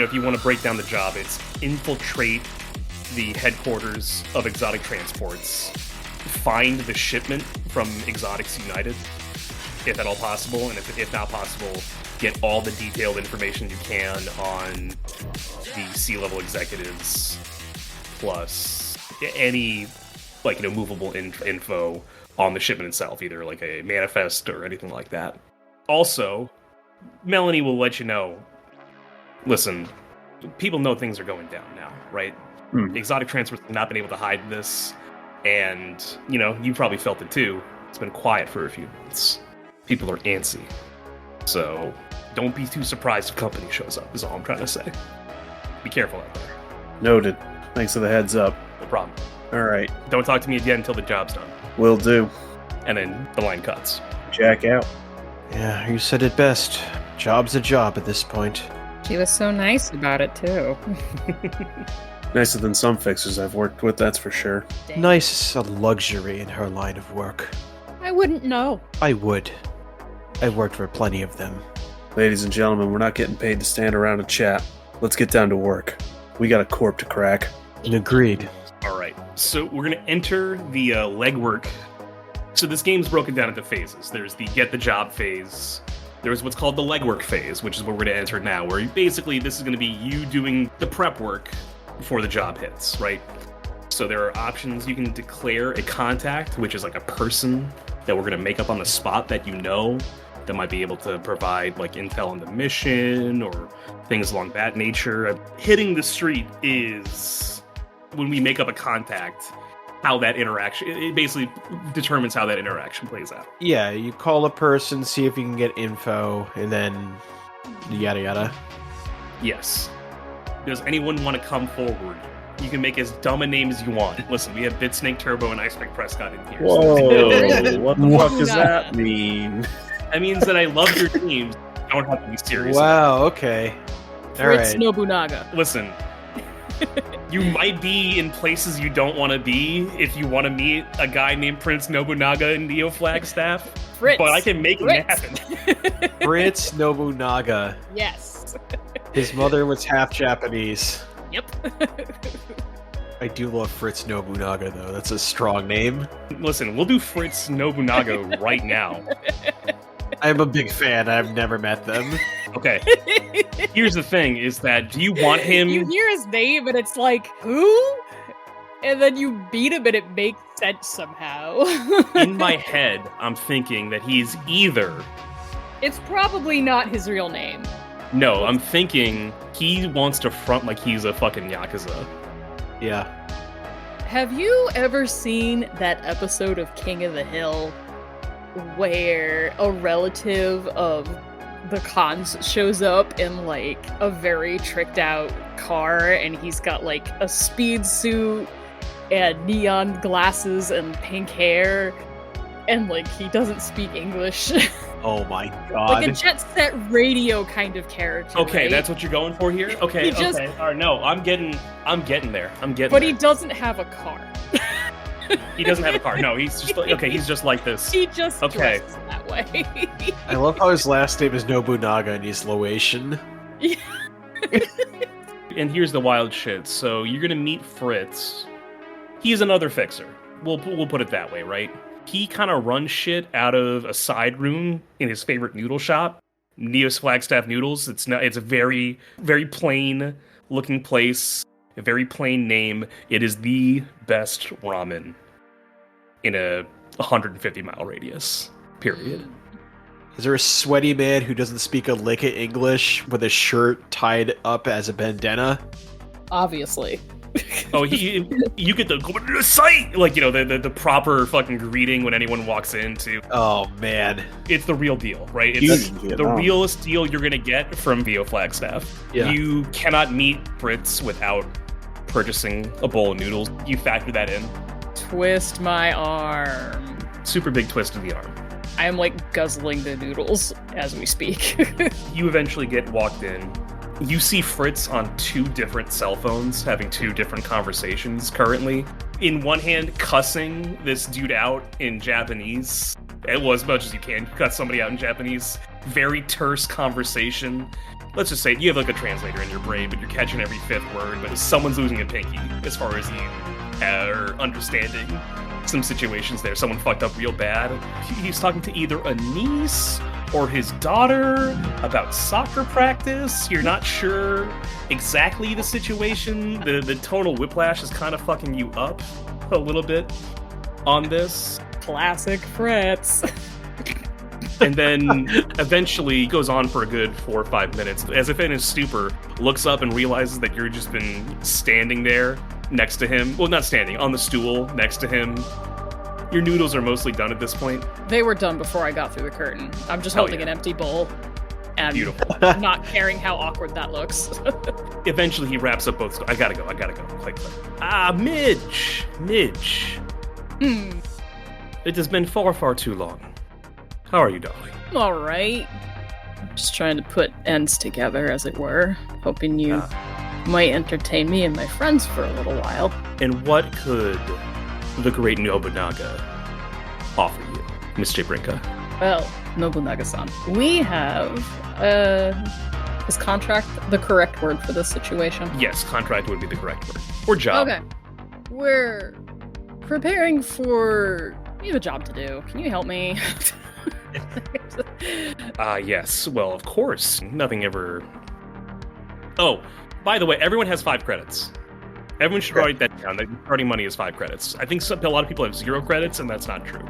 if you want to break down the job, it's infiltrate the headquarters of Exotic Transports, find the shipment from Exotics United, if at all possible, and if not possible, get all the detailed information you can on the C-level executives, plus any, movable info on the shipment itself, either like a manifest or anything like that. Also, Melanie will let you know, listen, people know things are going down now, right? Exotic Transports have not been able to hide this, and, you probably felt it too. It's been quiet for a few months. People are antsy. So, don't be too surprised if company shows up, is all I'm trying to say. Be careful out there. Noted. Thanks for the heads up. No problem. All right. Don't talk to me again until the job's done. Will do. And then the line cuts. Jack out. Yeah, you said it best. Job's a job at this point. She was so nice about it, too. Nicer than some fixers I've worked with, that's for sure. Dang. Nice is a luxury in her line of work. I wouldn't know. I would. I've worked for plenty of them. Ladies and gentlemen, we're not getting paid to stand around and chat. Let's get down to work. We got a corp to crack. Agreed. All right, so we're going to enter the legwork. So this game's broken down into phases. There's the get the job phase. There's what's called the legwork phase, which is what we're going to enter now, where basically this is going to be you doing the prep work before the job hits, right? So there are options. You can declare a contact, which is like a person that we're going to make up on the spot that that might be able to provide like intel on the mission or things along that nature. Hitting the street is when we make up a contact, how that interaction, it basically determines how that interaction plays out. Yeah, you call a person, see if you can get info, and then yada yada. Yes. Does anyone want to come forward? You can make as dumb a name as you want. Listen, we have Bitsnake Turbo and Ice Pick Prescott in here. Whoa, what the fuck does that mean? That means that I love your teams. You don't have to be serious. Wow, okay. Fritz Alright. Nobunaga. Listen, you might be in places you don't want to be if you want to meet a guy named Prince Nobunaga in Neo Flagstaff. Fritz. But I can make it happen. Fritz Nobunaga. Yes. His mother was half Japanese. Yep. I do love Fritz Nobunaga, though. That's a strong name. Listen, we'll do Fritz Nobunaga right now. I'm a big fan. I've never met them. Okay. Here's the thing, is that do you want him... You hear his name and it's like, who? And then you beat him and it makes sense somehow. In my head, I'm thinking that he's either... It's probably not his real name. No, I'm thinking he wants to front like he's a fucking Yakuza. Yeah. Have you ever seen that episode of King of the Hill where a relative of the Khans shows up in like a very tricked out car and he's got like a speed suit and neon glasses and pink hair and like he doesn't speak English? Oh my god. Like a Jet Set Radio kind of character. Okay, right? That's what you're going for here? Okay, okay. All right, no, I'm getting there. But he doesn't have a car. He doesn't have a car. No, he's just okay. He's just like this. He just dresses that way. I love how his last name is Nobunaga and he's Laotian. Yeah. And here's the wild shit. So you're gonna meet Fritz. He's another fixer. We'll put it that way, right? He kind of runs shit out of a side room in his favorite noodle shop, Neo's Flagstaff Noodles. It's a very, very plain looking place, a very plain name. It is the best ramen in a 150-mile radius, period. Is there a sweaty man who doesn't speak a lick of English with a shirt tied up as a bandana? Obviously. Oh, you get the go to the site, like, you know, the proper fucking greeting when anyone walks into. Oh man, it's the real deal, right? It's the realest deal you're gonna get from VO Flagstaff. Yeah. You cannot meet Fritz without purchasing a bowl of noodles. You factor that in. Twist my arm. Super big twist of the arm. I am like guzzling the noodles as we speak. You eventually get walked in. You see Fritz on 2 different cell phones having 2 different conversations currently. In one hand, cussing this dude out in Japanese. Well, as much as you can cut somebody out in Japanese. Very terse conversation. let's just say you have like a translator in your brain, but you're catching every fifth word, but someone's losing a pinky as far as you are understanding some situations there. Someone fucked up real bad. He's talking to either a niece or his daughter about soccer practice. You're not sure exactly the situation. The tonal whiplash is kind of fucking you up a little bit on this. Classic Fritz. And then eventually goes on for a good 4 or 5 minutes, as if in his stupor, looks up and realizes that you've just been standing there next to him. Well, not standing, on the stool next to him. Your noodles are mostly done at this point. They were done before I got through the curtain. I'm just holding an empty bowl and Beautiful. not caring how awkward that looks. Eventually he wraps up both. I gotta go. Click. Midge. It has been far, far too long. How are you, darling? All right. I'm just trying to put ends together, as it were, hoping you might entertain me and my friends for a little while. And what could the great Nobunaga offer you, Miss Jaybrinka? Well, Nobunaga-san, we have, is contract the correct word for this situation? Yes, contract would be the correct word. Or job. Okay. We're preparing for... We have a job to do. Can you help me? Yes. Well, of course. Nothing ever... Oh, by the way, everyone has 5 credits. Everyone should write that down. The starting money is 5 credits. I think a lot of people have 0 credits, and that's not true.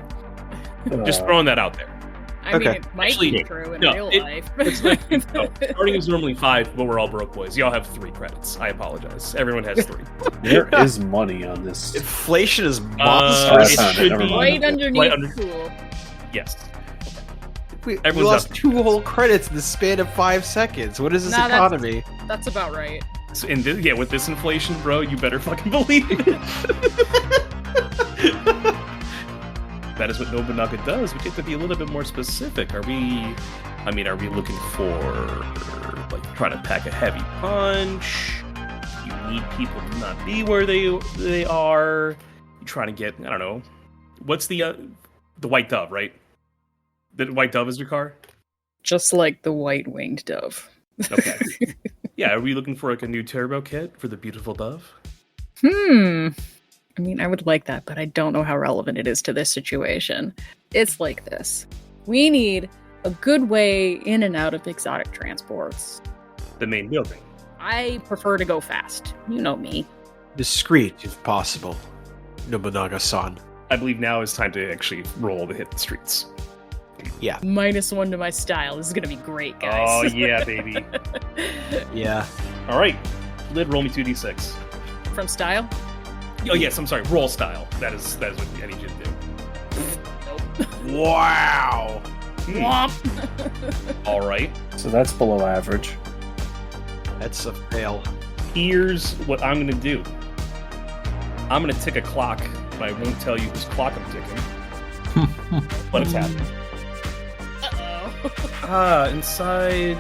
Just throwing that out there. I mean, it might be true in real life. It's like, starting is normally 5, but we're all broke boys. Y'all have 3 credits. I apologize. Everyone has 3. There is money on this. Inflation is monstrous. It should be right underneath cool. Yes. We Everyone's lost up. 2 whole credits in the span of 5 seconds. What is this economy? That's about right. So with this inflation, bro, you better fucking believe it. That is what Nobunaga does. We get to be a little bit more specific. Are we looking for, like, trying to pack a heavy punch? You need people to not be where they are. You're trying to get, I don't know, what's the white dove, right? The white dove is your car? Just like the white-winged dove. Okay. Yeah, are we looking for like a new turbo kit for the beautiful dove? I mean, I would like that, but I don't know how relevant it is to this situation. It's like this. We need a good way in and out of exotic transports. The main building. I prefer to go fast. You know me. Discreet, if possible. Nobunaga-san. I believe now is time to actually roll to hit the streets. Yeah. -1 to my style. This is gonna be great, guys. Oh, yeah, baby. Yeah. All right. Lid, roll me 2d6. From style? Oh, yes, I'm sorry. Roll style. That is what I need you to do. Nope. Wow. All right. So that's below average. That's a fail. Here's what I'm going to do. I'm going to tick a clock, but I won't tell you whose clock I'm ticking. But it's happening. Uh-oh. Inside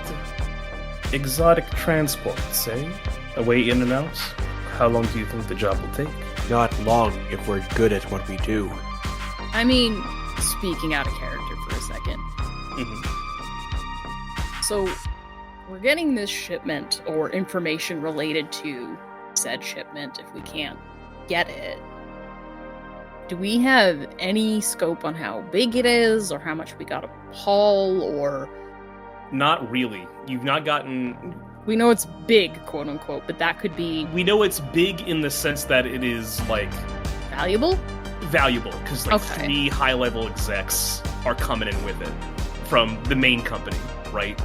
exotic transports, eh? Away in and out? How long do you think the job will take? Not long if we're good at what we do. I mean, speaking out of character for a second. So, we're getting this shipment or information related to said shipment if we can't get it. Do we have any scope on how big it is or how much we gotta haul or... Not really. You've not gotten... We know it's big, quote unquote, but that could be... We know it's big in the sense that it is, like... Valuable, because, like, 3 high-level execs are coming in with it from the main company, right?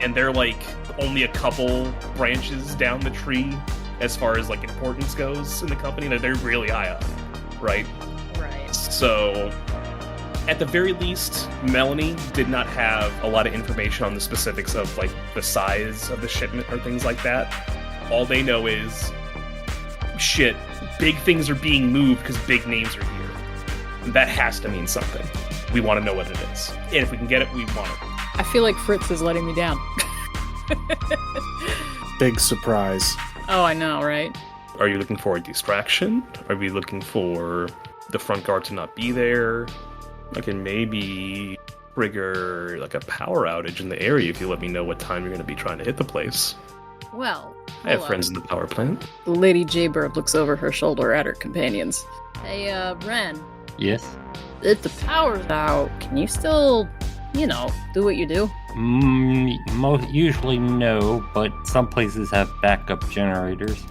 And they're, like, only a couple branches down the tree as far as, like, importance goes in the company, that they're really high up, right? Right. So, at the very least, Melanie did not have a lot of information on the specifics of, like, the size of the shipment or things like that. All they know is, shit, big things are being moved because big names are here. That has to mean something. We want to know what it is. And if we can get it, we want it. I feel like Fritz is letting me down. Big surprise. Oh, I know, right? Are you looking for a distraction? Are we looking for the front guard to not be there? I can maybe trigger like a power outage in the area if you let me know what time you're going to be trying to hit the place. Well, I have friends in the power plant. Lady Jaybird looks over her shoulder at her companions. Hey, Ren, Yes? if the power's out, can you still, do what you do? Usually no, but some places have backup generators.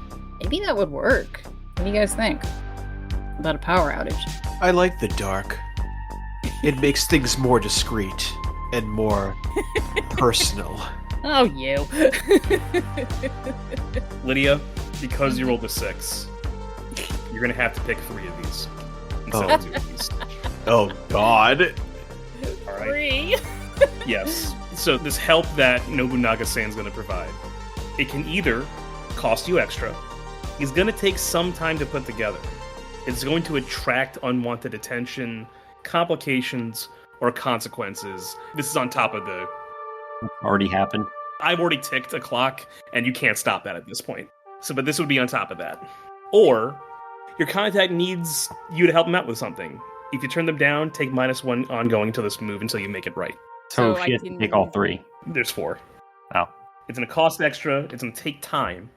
Maybe that would work. What do you guys think about a power outage? I like the dark. It makes things more discreet and more personal. Oh, you. Lydia, because you rolled a 6, you're going to have to pick 3 of these instead of 2 of these. Oh, God. All right? 3. Yes. So this help that Nobunaga-san's going to provide, it can either cost you extra, it's going to take some time to put together, it's going to attract unwanted attention, complications, or consequences. This is on top of the... Already happened. I've already ticked a clock, and you can't stop that at this point. But this would be on top of that. Or, your contact needs you to help them out with something. If you turn them down, take -1 ongoing until this move until you make it right. So So I she has to can- take all 3. There's 4. Oh. It's going to cost extra, it's going to take time,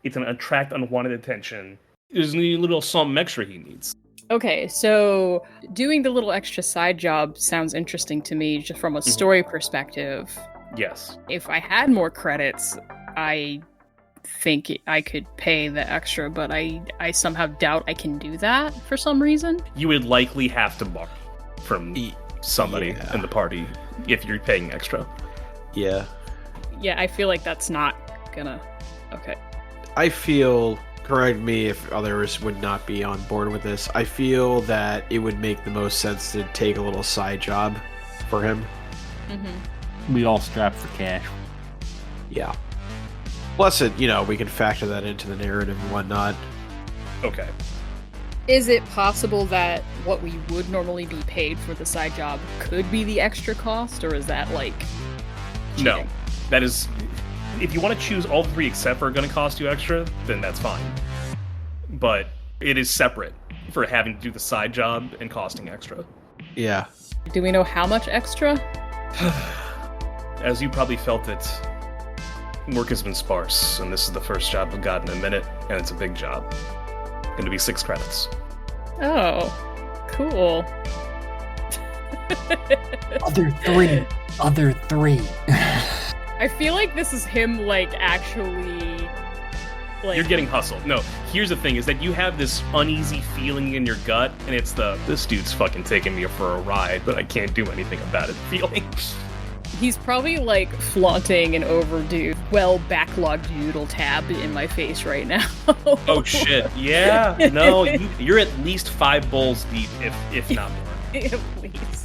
it's going to attract unwanted attention. There's a little something extra he needs. Okay, so doing the little extra side job sounds interesting to me just from a story perspective. Yes. If I had more credits, I think I could pay the extra, but I somehow doubt I can do that for some reason. You would likely have to borrow from somebody Yeah. in the party if you're paying extra. Yeah. Yeah, I feel like that's not gonna... Okay. I feel, correct me if others would not be on board with this, I feel that it would make the most sense to take a little side job for him. Mm-hmm. We all strapped for cash. Yeah. Plus, we can factor that into the narrative and whatnot. Okay. Is it possible that what we would normally be paid for the side job could be the extra cost, or is that, No. cheating? That is... If you want to choose all 3 except for going to cost you extra, then that's fine. But it is separate for having to do the side job and costing extra. Yeah. Do we know how much extra? As you probably felt it, work has been sparse, and this is the first job I've gotten in a minute, and it's a big job. Going to be 6 credits. Oh, cool. Other three. I feel like this is him, actually... You're getting hustled. No, here's the thing, is that you have this uneasy feeling in your gut, and it's this dude's fucking taking me for a ride, but I can't do anything about it feeling. He's probably, flaunting an overdue, backlogged doodle tab in my face right now. Oh shit, yeah. No, you're at least 5 bowls deep, if not more. At least.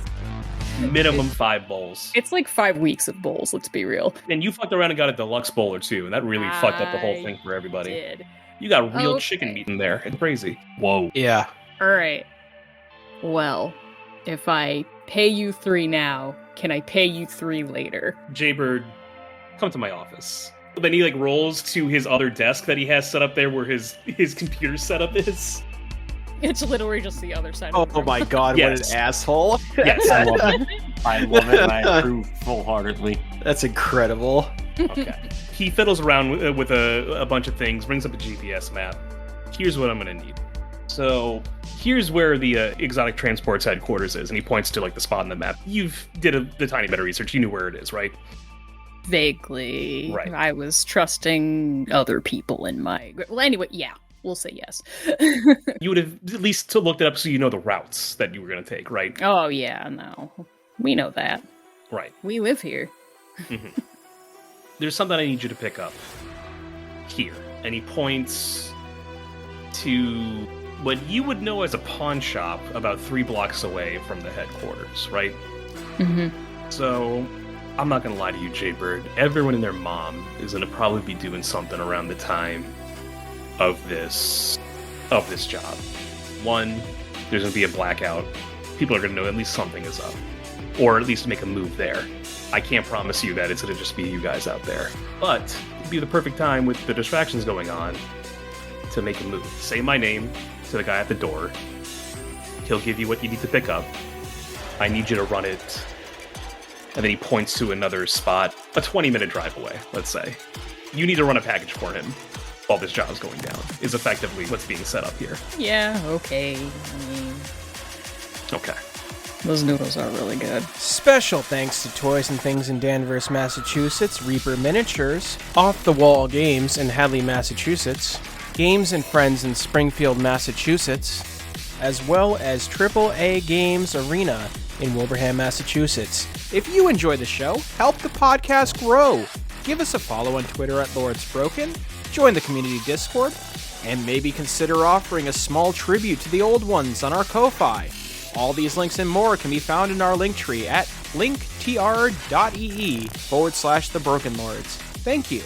Minimum 5 bowls. It's 5 weeks of bowls, let's be real. And you fucked around and got a deluxe bowl or 2, and that really fucked up the whole thing for everybody. Did. You got real Okay. chicken meat in there. It's crazy. Whoa. Yeah. Alright. Well, if I pay you 3 now, can I pay you 3 later? Jaybird, come to my office. Then he rolls to his other desk that he has set up there where his computer setup is. It's literally just the other side Oh, of the room. my God, Yes. what an asshole. Yes. I love it. I love it, and I approve full-heartedly. That's incredible. Okay. He fiddles around with a bunch of things, brings up a GPS map. Here's what I'm going to need. So here's where the exotic transport's headquarters is, and he points to the spot on the map. You've did the tiny bit of research. You knew where it is, right? Vaguely. Right. I was trusting other people in my... Well, anyway, yeah. We'll say yes. You would have at least looked it up so you know the routes that you were going to take, right? Oh, yeah, no. We know that. Right. We live here. There's something I need you to pick up here. And he points to what you would know as a pawn shop about 3 blocks away from the headquarters, right? Mm-hmm. So, I'm not going to lie to you, Jaybird. Everyone and their mom is going to probably be doing something around the time of this job. 1, there's going to be a blackout. People are going to know at least something is up. Or at least make a move there. I can't promise you that it's going to just be you guys out there. But it'd be the perfect time with the distractions going on to make a move. Say my name to the guy at the door. He'll give you what you need to pick up. I need you to run it And then he points to another spot, a 20-minute drive away, let's say. You need to run a package for him while this job's going down, is effectively what's being set up here. Yeah, okay. I mean, Okay. those noodles are really good. Special thanks to Toys and Things in Danvers, Massachusetts, Reaper Miniatures, Off the Wall Games in Hadley, Massachusetts, Games and Friends in Springfield, Massachusetts, as well as AAA Games Arena in Wilbraham, Massachusetts. If you enjoy the show, help the podcast grow. Give us a follow on Twitter at Lords Broken, join the community Discord, and maybe consider offering a small tribute to the old ones on our Ko-Fi. All these links and more can be found in our link tree at linktr.ee/thebrokenlords. Thank you.